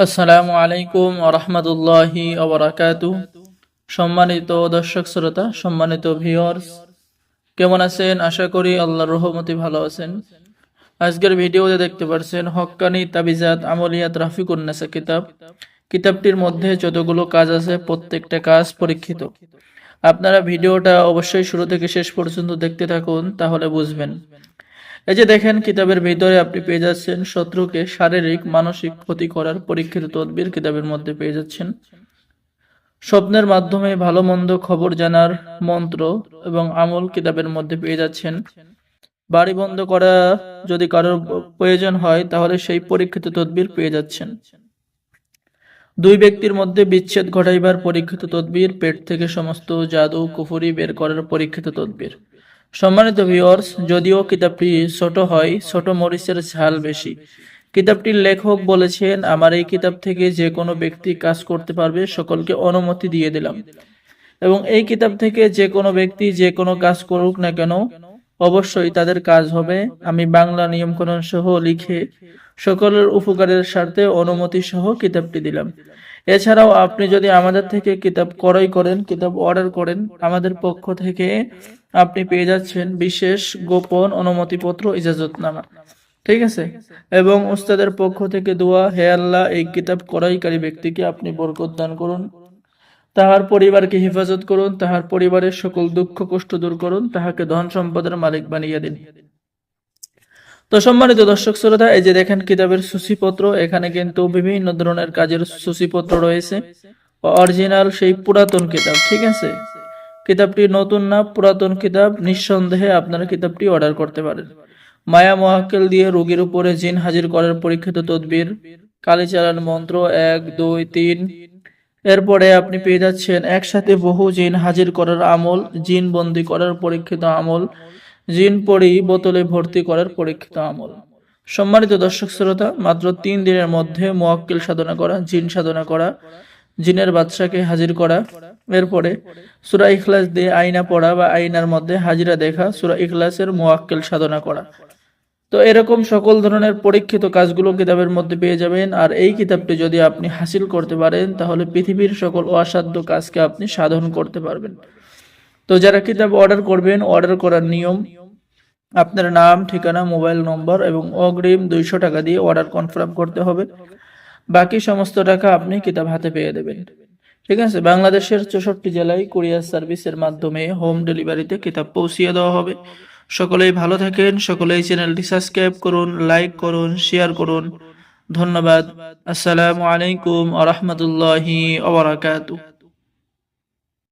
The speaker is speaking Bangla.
আসসালামু আলাইকুম ওয়া রাহমাতুল্লাহি ওয়া বারাকাতুহু। সম্মানিত দর্শক শ্রোতা, সম্মানিত ভিউয়ার্স, কেমন আছেন? আশা করি আল্লাহর রহমতে ভালো আছেন। আজকের ভিডিওতে দেখতে পাচ্ছেন হক্কানি তাবিজাত আমলিয়াত রাফিকুন নেসা কিতাবটির মধ্যে যতগুলো কাজ আছে প্রত্যেকটা কাজ পরীক্ষিত। আপনারা ভিডিওটা অবশ্যই শুরু থেকে শেষ পর্যন্ত দেখতে থাকুন, তাহলে বুঝবেন। এই যে দেখেন, কিতাবের ভিতরে আপনি পেয়ে যাচ্ছেন শত্রুকে শারীরিক মানসিক ক্ষতি করার পরীক্ষিত তদবির কিতাবের মধ্যে পেয়ে যাচ্ছেন। স্বপ্নের মাধ্যমে ভালো মন্দ খবর জানার মন্ত্র এবং আমল কিতাবের মধ্যে পেয়ে যাচ্ছেন। বাড়ি বন্ধ করা যদি কারোর প্রয়োজন হয় তাহলে সেই পরীক্ষিত তদবির পেয়ে যাচ্ছেন। দুই ব্যক্তির মধ্যে বিচ্ছেদ ঘটাইবার পরীক্ষিত তদবির, পেট থেকে সমস্ত জাদু কুফরি বের করার পরীক্ষিত তদবির। সম্মানিত ভিউয়ার্স, যদিও কিতাবটি ছোট হয়, ছোট মরিচের ঝাল বেশি। কিতাবটির লেখক বলেছেন, আমার এই কিতাব থেকে যে কোনো ব্যক্তি কাজ করতে পারবে, সকলকে অনুমতি দিয়ে দিলাম। এবং এই কিতাব থেকে যে কোনো ব্যক্তি যে কোনো কাজ করুক না কেন, অবশ্যই তাদের কাজ হবে। আমি বাংলা নিয়মকানুন সহ লিখে সকলের উপকারের স্বার্থে অনুমতি সহ কিতাবটি দিলাম। এছাড়াও আপনি যদি আমাদের থেকে কিতাব ক্রয় করেন, কিতাব অর্ডার করেন, আমাদের পক্ষ থেকে আপনি পেয়ে যাচ্ছেন বিশেষ গোপন অনুমতিপত্র, ইজাজতনামা। ঠিক আছে? এবং উস্তাদের পক্ষ থেকে দোয়া, হে আল্লাহ, এই কিতাব ক্রয়কারী ব্যক্তিকে আপনি বরকত দান করুন, তাহার পরিবারকে হেফাজত করুন, তাহার পরিবারের সকল দুঃখ কষ্ট দূর করুন, তাহাকে ধন সম্পদের মালিক বানিয়ে দিন। তো সম্মানিত দর্শক শ্রোতা, এই যে দেখেন কিতাবের সূচিপত্র, এখানে কিন্তু বিভিন্ন ধরনের কাজের সূচিপত্র রয়েছে। অরিজিনাল সেই পুরাতন কিতাব। ঠিক আছে? কিতাবটি নতুন না, পুরাতন কিতাব। নিঃসন্দেহে আপনারা কিতাবটি অর্ডার করতে পারেন। মায়া মোয়াক্কেল দিয়ে রোগীর উপরে জিন হাজির করার পরীক্ষিত তদবির, কালিচালান মন্ত্র 1, 2, 3। এরপরে আপনি পেয়ে যাচ্ছেন একসাথে বহু জিন হাজির করার আমল, জিন বন্দি করার পরীক্ষিত আমল, জিন পড়ি বোতলে ভর্তি করার পরীক্ষিত আমল। সম্মানিত দর্শক শ্রোতা, মাত্র 3 দিনের মধ্যে মোয়াক্কেল সাধনা করা, জিন সাধনা করা, জিনের বাদশাকে হাজির করা। এরপরে সূরা ইখলাস দিয়ে আয়না পড়া বা আয়নার মধ্যে হাজিরা দেখা, সূরা ইখলাসের মোয়াক্কেল সাধনা করা। তো এরকম সকল ধরনের পরীক্ষিত কাজগুলো কিতাবের মধ্যে পেয়ে যাবেন। আর এই কিতাবটি যদি আপনি হাসিল করতে পারেন, তাহলে পৃথিবীর সকল অসাধ্য কাজকে আপনি সাধন করতে পারবেন। তো যারা কিতাব অর্ডার করবেন, অর্ডার করার নিয়ম, আপনার নাম, ঠিকানা, মোবাইল নম্বর এবং অগ্রিম 200 টাকা দিয়ে অর্ডার কনফার্ম করতে হবে। বাকি সমস্ত টাকা আপনি কিতাব হাতে পেয়ে দেবেন। ঠিক আছে? বাংলাদেশের 64 জেলায় কুরিয়ার সার্ভিসের মাধ্যমে হোম ডেলিভারিতে কিতাব পৌঁছিয়ে দেওয়া হবে। সকলেই ভালো থাকেন, সকলেই চ্যানেলটি সাবস্ক্রাইব করুন, লাইক করুন, শেয়ার করুন। ধন্যবাদ। আসসালামু আলাইকুম ওয়া রাহমাতুল্লাহি ওয়া বারাকাতুহু।